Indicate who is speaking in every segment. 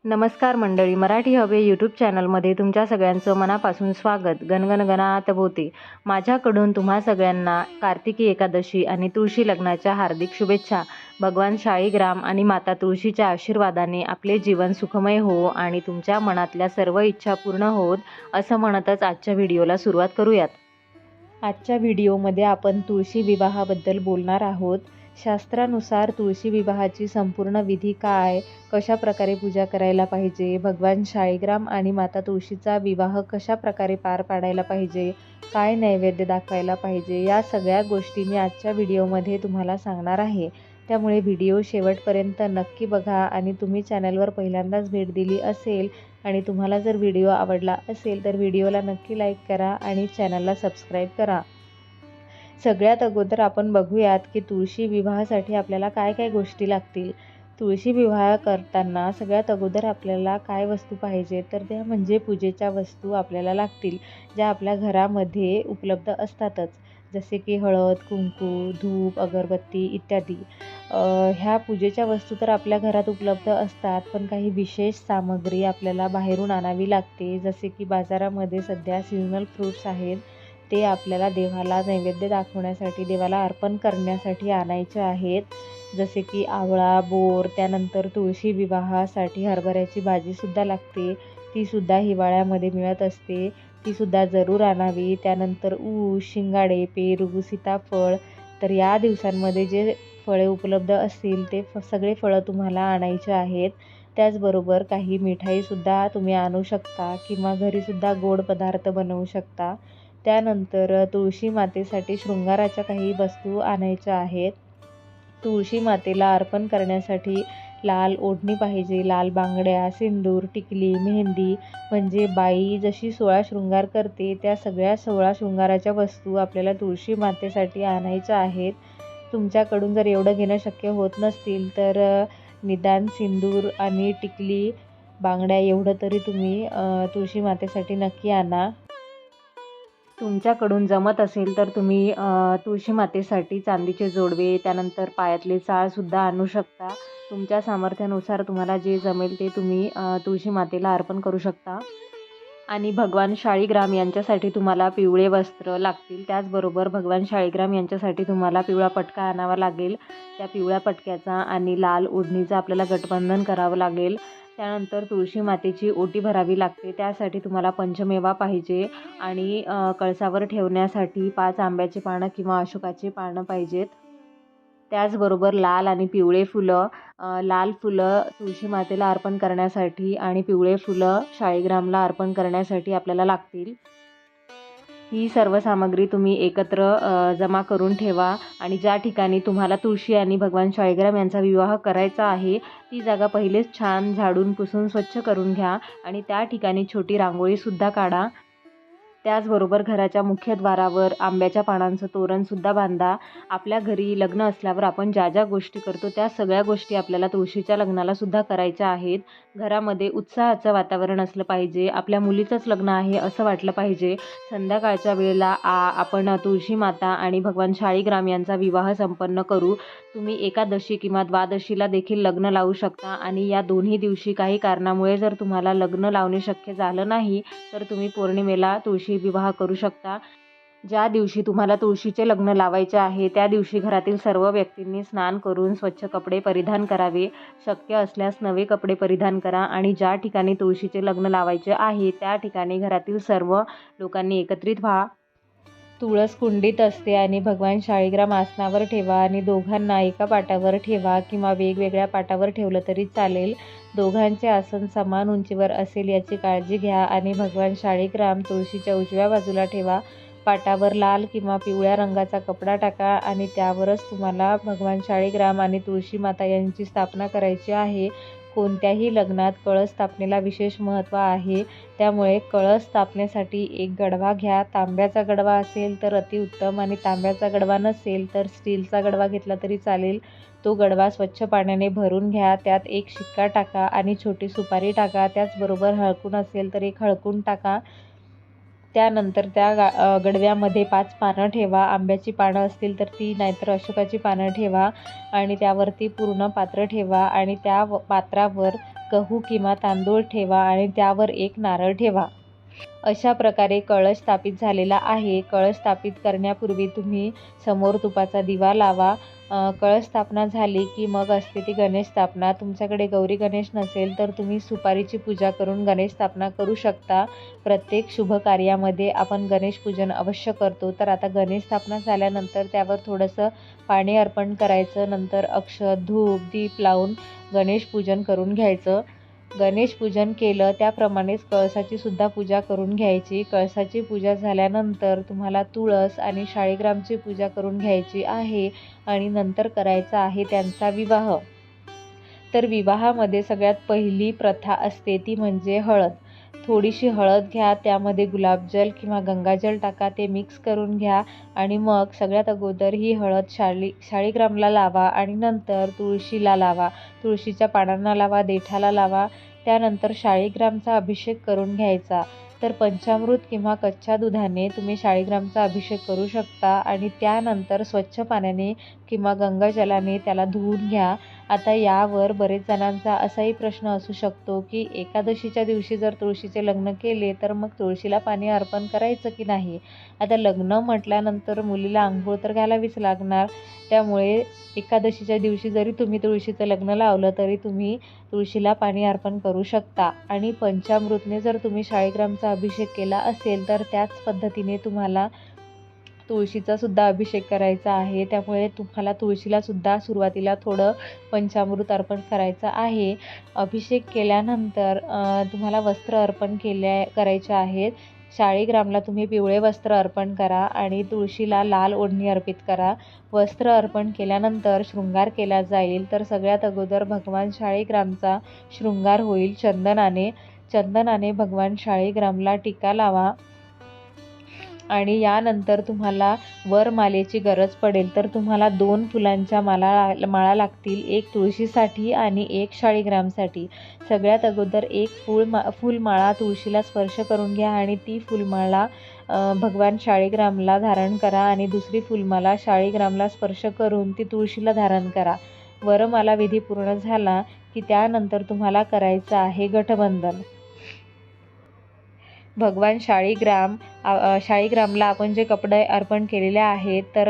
Speaker 1: नमस्कार मंडळी, मराठी हवे यूट्यूब चॅनलमध्ये तुमच्या सगळ्यांचं मनापासून स्वागत. गणगण गणात भोवते. माझ्याकडून तुम्हा सगळ्यांना कार्तिकी एकादशी आणि तुळशी लग्नाच्या हार्दिक शुभेच्छा. भगवान शाळीग्राम आणि माता तुळशीच्या आशीर्वादाने आपले जीवन सुखमय हो आणि तुमच्या मनातल्या सर्व इच्छा पूर्ण होत, असं म्हणतच आजच्या व्हिडिओला सुरुवात करूयात. आजच्या व्हिडिओमध्ये आपण तुळशी विवाहाबद्दल बोलणार आहोत. शास्त्रानुसार तुळशी विवाहाची संपूर्ण विधी काय, कशा प्रकारे पूजा करायला पाहिजे, भगवान शाळीग्राम आणि माता तुळशीचा विवाह कशा प्रकारे पार पाडायला पाहिजे, काय नैवेद्य दाखवायला पाहिजे, या सगळ्या गोष्टी मी आजच्या व्हिडिओमध्ये तुम्हाला सांगणार आहे. त्यामुळे व्हिडिओ शेवटपर्यंत नक्की बघा आणि तुम्ही चॅनलवर पहिल्यांदाच भेट दिली असेल आणि तुम्हाला जर व्हिडिओ आवडला असेल तर व्हिडिओला नक्की लाईक करा आणि चॅनलला सबस्क्राईब करा. सगळ्यात अगोदर आपण बघूयात की तुळशी विवाहासाठी आपल्याला काय काय गोष्टी लागतील. तुळशी विवाह करताना सगळ्यात अगोदर आपल्याला काय वस्तू पाहिजे तर त्या म्हणजे पूजेच्या वस्तू आपल्याला लागतील, ज्या आपल्या घरामध्ये उपलब्ध असतातच. जसे की हळद, कुंकू, धूप, अगरबत्ती इत्यादी. ह्या पूजेच्या वस्तू तर आपल्या घरात उपलब्ध असतात, पण काही विशेष सामग्री आपल्याला बाहेरून आणावी लागते. जसे की बाजारामध्ये सध्या सीझनल फ्रूट्स आहेत, ते आपल्याला देवाला नैवेद्य दाखवण्यासाठी, देवाला अर्पण करण्यासाठी आणायचे आहेत. जसे की आवळा, बोर, त्यानंतर तुळशी विवाहासाठी हरभऱ्याची भाजीसुद्धा लागते, तीसुद्धा हिवाळ्यामध्ये मिळत असते, तीसुद्धा जरूर आणावी. त्यानंतर ऊस, शिंगाडे, पेरू, सीताफळ. तर या दिवसांमध्ये जे फळे उपलब्ध असतील ते सगळे फळं तुम्हाला आणायचे आहेत. त्याचबरोबर काही मिठाईसुद्धा तुम्ही आणू शकता किंवा घरीसुद्धा गोड पदार्थ बनवू शकता. त्यानंतर तुळशी मातेसाठी शृंगाराच्या काही वस्तू आणायच्या आहेत. तुळशी मातेला अर्पण करण्यासाठी लाल ओढणी पाहिजे, लाल बांगड्या, सिंदूर, टिकली, मेहंदी. म्हणजे बाई जशी 16 शृंगार करते त्या सगळ्या 16 शृंगाराच्या वस्तू आपल्याला तुळशी मातेसाठी आणायच्या आहेत. तुमच्याकडून जर एवढं घेणं शक्य होत नसतील तर निदान सिंदूर आणि टिकली, बांगड्या एवढं तरी तुम्ही तुळशी मातेसाठी नक्की आणा. तुमच्याकडून जमत असेल तर तुम्ही तुळशी मातेसाठी चांदीचे जोडवे, त्यानंतर पायातले चाळसुद्धा आणू शकता. तुमच्या सामर्थ्यानुसार तुम्हाला जे जमेल ते तुम्ही तुळशी मातेला अर्पण करू शकता. आणि भगवान शाळीग्राम यांच्यासाठी तुम्हाला पिवळे वस्त्र लागतील. त्याचबरोबर भगवान शाळीग्राम यांच्यासाठी तुम्हाला पिवळा पटका आणावा लागेल. त्या पिवळ्या पटक्याचा आणि लाल ओढणीचं आपल्याला गठबंधन करावं लागेल. त्यानंतर तुळशी मातेची ओटी भरावी लागते, त्यासाठी तुम्हाला पंचमेवा पाहिजे आणि कळसावर ठेवण्यासाठी 5 आंब्याची पानं किंवा अशोकाची पानं पाहिजेत. त्याचबरोबर लाल आणि पिवळे फुलं. लाल फुलं तुळशी मातेला अर्पण करण्यासाठी आणि पिवळे फुलं शाळीग्रामला अर्पण करण्यासाठी आपल्याला लागतील. ही सर्व सामग्री तुम्ही एकत्र जमा करून ठेवा आणि ज्या ठिकाणी तुम्हाला तुळशी आणि भगवान शाळीग्राम यांचा विवाह करायचा आहे ती जागा पहिलेच छान झाडून पुसून स्वच्छ करून घ्या आणि त्या ठिकाणी छोटी रांगोळीसुद्धा काढा. त्याचबरोबर घराच्या मुख्यद्वारावर आंब्याच्या पानांचं तोरणसुद्धा बांधा. आपल्या घरी लग्न असल्यावर आपण ज्या ज्या गोष्टी करतो त्या सगळ्या गोष्टी आपल्याला तुळशीच्या लग्नालासुद्धा करायच्या आहेत. घरामध्ये उत्साहाचं वातावरण असलं पाहिजे. आपल्या मुलीचंच लग्न आहे असं वाटलं पाहिजे. संध्याकाळच्या वेळेला आपण तुळशी माता आणि भगवान शाळीग्राम यांचा विवाह संपन्न करू. तुम्ही एकादशी किंवा द्वादशीला देखील लग्न लावू शकता आणि या दोन्ही दिवशी काही कारणामुळे जर तुम्हाला लग्न लावणे शक्य झालं नाही तर तुम्ही पौर्णिमेला तुळशी विवाह करू शकता. ज्या दिवशी तुम्हाला तुळशीचे लग्न लावायचे आहे त्या दिवशी घरातील सर्व व्यक्तींनी स्नान करून स्वच्छ कपडे परिधान करावे. शक्य असल्यास नवे कपडे परिधान करा आणि ज्या ठिकाणी तुळशीचे लग्न लावायचे आहे त्या ठिकाणी घरातील सर्व लोकांनी एकत्रित व्हा. तुळस कुंडीत असते आणि भगवान शाळीग्राम आसनावर ठेवा आणि दोघांना एका पाटावर ठेवा किंवा वेगवेगळ्या पाटावर ठेवलं तरी चालेल. दोघांचे आसन समान उंचीवर असेल याची काळजी घ्या आणि भगवान शाळीग्राम तुळशीच्या उजव्या बाजूला ठेवा. पाटावर लाल किंवा पिवळ्या रंगाचा कपडा टाका आणि त्यावरच तुम्हाला भगवान शाळीग्राम आणि तुळशी माता यांची स्थापना करायची आहे. कोणत्याही लग्नात कळस स्थापनेला विशेष महत्त्व आहे, त्यामुळे कळस स्थापनेसाठी एक गडवा घ्या. तांब्याचा गडवा असेल तर अतिउत्तम आणि तांब्याचा गडवा नसेल तर स्टीलचा गडवा घेतला तरी चालेल. तो गडवा स्वच्छ पाण्याने भरून घ्या. त्यात एक शिक्का टाका आणि छोटी सुपारी टाका. त्याचबरोबर हळकुंड असेल तर एक हळकुंड टाका. त्यानंतर त्या गडव्यामध्ये 5 पानं ठेवा. आंब्याची पानं असतील तर ती, नाहीतर अशोकाची पानं ठेवा आणि त्यावरती पूर्ण पात्र ठेवा आणि त्या पात्रावर गहू किंवा तांदूळ ठेवा आणि त्यावर एक नारळ ठेवा. अशा प्रकारे कळश स्थापित झालेला आहे. कळश स्थापित करण्यापूर्वी तुम्ही समोर तुपाचा दिवा लावा. कळश स्थापना झाली की मग असते ती गणेश स्थापना. तुमच्याकडे गौरी गणेश नसेल तर तुम्ही सुपारीची पूजा करून गणेश स्थापना करू शकता. प्रत्येक शुभ कार्यामध्ये आपण गणेश पूजन अवश्य करतो. तर आता गणेश स्थापना झाल्यानंतर त्यावर थोडंसं पाणी अर्पण करायचं. नंतर अक्षत, धूप, दीप लावून गणेश पूजन करून घ्यायचं. गणेश पूजन केलं त्याप्रमाणेच कळसाची सुद्धा पूजा करून घ्यायची. कळसाची पूजा झाल्यानंतर तुम्हाला तुळस आणि शाळीग्रामची पूजा करून घ्यायची आहे आणि नंतर करायचा आहे त्यांचा विवाह. तर विवाहामध्ये सगळ्यात पहिली प्रथा असते ती म्हणजे हळद. थोडीशी हळद घ्या, त्यामध्ये गुलाबजल किंवा गंगाजल टाका, ते मिक्स करून घ्या आणि मग सगळ्यात अगोदर ही हळद शाळीग्रामला लावा आणि नंतर तुळशीला लावा. तुळशीच्या पानांना लावा, देठाला लावा. त्यानंतर शाळीग्रामचा अभिषेक करून घ्यायचा. तर पंचामृत किंवा कच्च्या दुधाने तुम्ही शाळीग्रामचा अभिषेक करू शकता आणि त्यानंतर स्वच्छ पाण्याने किंवा गंगाजलाने त्याला धुवून घ्या. आता यावर बरेच जणांचा असाही प्रश्न असू शकतो की एकादशीच्या दिवशी जर तुळशीचे लग्न केले तर मग तुळशीला पाणी अर्पण करायचं की नाही. आता लग्न म्हटल्यानंतर मुलीला आंघोळ तर घालावीच लागणार. त्यामुळे एकादशीच्या दिवशी जरी तुम्ही तुळशीचं लग्न लावलं तरी तुम्ही तुळशीला पाणी अर्पण करू शकता. आणि पंचामृतने जर तुम्ही शाळीग्रामचा अभिषेक केला असेल तर त्याच पद्धतीने तुम्हाला तुळशीचा सुद्धा अभिषेक करायचा आहे. त्यामुळे तुम्हाला तुळशीला सुद्धा सुरुवातीला थोडं पंचामृत अर्पण करायचं आहे. अभिषेक केल्यानंतर तुम्हाला वस्त्र अर्पण करायचे आहेत. शाळीग्रामला तुम्ही पिवळे वस्त्र अर्पण करा आणि तुळशीला लाल ओढणी अर्पित करा. वस्त्र अर्पण केल्यानंतर शृंगार केला जाईल. तर सगळ्यात अगोदर भगवान शाळीग्रामचा शृंगार होईल चंदनाने. चंदनाने भगवान शाळीग्रामला टीका लावा आणि यानंतर तुम्हाला वरमालेची गरज पडेल. तर तुम्हाला 2 फुलांच्या माळा लागतील, एक तुळशीसाठी आणि एक शाळीग्रामसाठी. सगळ्यात अगोदर एक फुलमाळा तुळशीला स्पर्श करून घ्या आणि ती फुलमाळा भगवान शाळीग्रामला धारण करा आणि दुसरी फुलमाला शाळीग्रामला स्पर्श करून ती तुळशीला धारण करा. वरमाला विधी पूर्ण झाला की त्यानंतर तुम्हाला करायचं आहे गठबंधन. भगवान शाळीग्रामला आपण जे कपडे अर्पण केलेले आहेत तर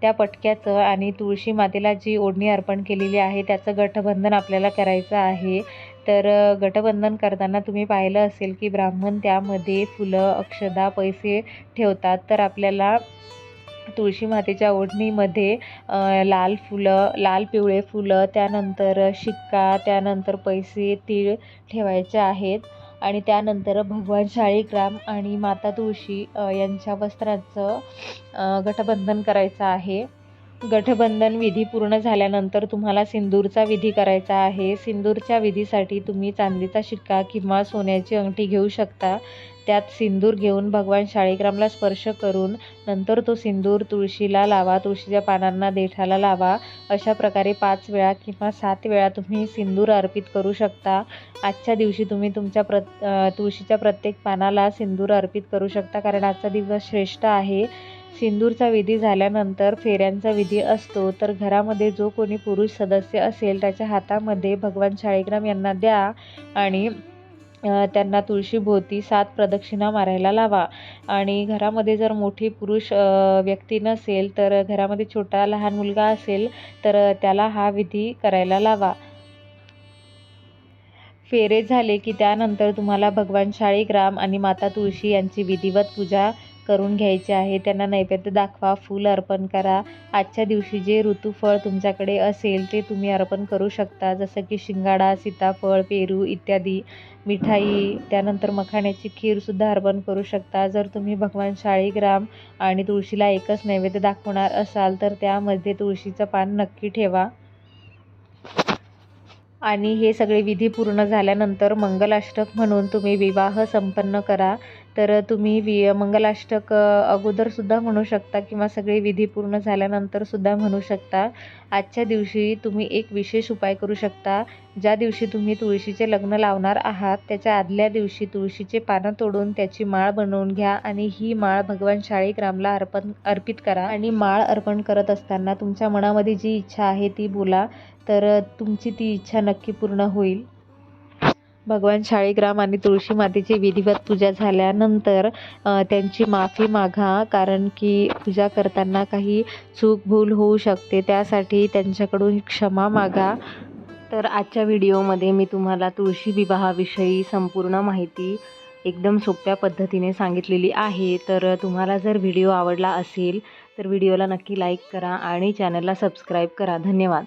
Speaker 1: त्या पटक्याचं आणि तुळशी मातेला जी ओढणी अर्पण केलेली आहे त्याचं गठबंधन आपल्याला करायचं आहे. तर गठबंधन करताना तुम्ही पाहिलं असेल की ब्राह्मण त्यामध्ये फुलं, अक्षदा, पैसे ठेवतात. तर आपल्याला तुळशी मातेच्या ओढणीमध्ये लाल फुलं, लाल पिवळे फुलं, त्यानंतर शिक्का, त्यानंतर पैसे, तीळ ठेवायचे आहेत आणि त्यानंतर भगवान शाळीग्राम आणि माता तुळशी यांच्या वस्त्राचं गठबंधन करायचं आहे. गठबंधन विधी पूर्ण झाल्यानंतर तुम्हाला सिंदूरचा विधी करायचा आहे. सिंदूरच्या विधीसाठी तुम्ही चांदीचा शिक्का किंवा सोन्याची अंगठी घेऊ शकता. त्यात सिंदूर घेऊन भगवान शाळीग्रामला स्पर्श करून नंतर तो सिंदूर तुळशीला लावा, तुळशीच्या पानांना, देठाला लावा. अशा प्रकारे 5 वेळा किंवा 7 वेळा तुम्ही सिंदूर अर्पित करू शकता. आजच्या दिवशी तुम्ही तुमच्या तुळशीच्या प्रत्येक पानाला सिंदूर अर्पित करू शकता कारण आजचा दिवस श्रेष्ठ आहे. सिंदूरचा विधी झाल्यानंतर फेऱ्यांचा विधी असतो. तर घरामध्ये जो कोणी पुरुष सदस्य असेल त्याच्या हातामध्ये भगवान शाळीग्राम यांना द्या आणि त्यांना तुळशीभोवती 7 प्रदक्षिणा मारायला लावा. आणि घरामध्ये जर मोठी पुरुष व्यक्ती नसेल तर घरामध्ये छोटा लहान मुलगा असेल तर त्याला हा विधी करायला लावा. फेरे झाले की त्यानंतर तुम्हाला भगवान शाळीग्राम आणि माता तुळशी यांची विधिवत पूजा करून घ्यायची आहे. त्यांना नैवेद्य दाखवा, फूल अर्पण करा. आजच्या दिवशी जे ऋतुफळ तुमच्याकडे असेल ते तुम्ही अर्पण करू शकता, जसं की शिंगाडा, सीताफळ, पेरू इत्यादी, मिठाई, त्यानंतर मखाण्याची खीरसुद्धा अर्पण करू शकता. जर तुम्ही भगवान शाळीग्राम आणि तुळशीला एकच नैवेद्य दाखवणार असाल तर त्यामध्ये तुळशीचं पान नक्की ठेवा. आणि हे सगळे विधी पूर्ण झाल्यानंतर मंगलाष्टक म्हणून तुम्ही विवाह संपन्न करा. तर तुम्ही मंगलाष्टक अगोदरसुद्धा म्हणू शकता किंवा सगळे विधी पूर्ण झाल्यानंतरसुद्धा म्हणू शकता. आजच्या दिवशी तुम्ही एक विशेष उपाय करू शकता. ज्या दिवशी तुम्ही तुळशीचे लग्न लावणार आहात त्याच्या आदल्या दिवशी तुळशीचे पानं तोडून त्याची माळ बनवून घ्या आणि ही माळ भगवान शाळीग्रामला अर्पित करा. आणि माळ अर्पण करत असताना तुमच्या मनामध्ये जी इच्छा आहे ती बोला, तर तुमची ती इच्छा नक्की पूर्ण होईल. भगवान शाळीग्राम आणि तुळशी मातेची विधिवत पूजा झाल्यानंतर त्यांची माफी मागा, कारण की पूजा करताना काही चूक भूल होऊ शकते, त्यासाठी त्यांच्याकडून क्षमा मागा. तर आजच्या व्हिडिओमध्ये मी तुम्हाला तुळशी विवाहाविषयी संपूर्ण माहिती एकदम सोप्या पद्धतीने सांगितलेली आहे. तर तुम्हाला जर व्हिडिओ आवडला असेल तर व्हिडिओला नक्की लाईक करा आणि चॅनलला सबस्क्राईब करा. धन्यवाद.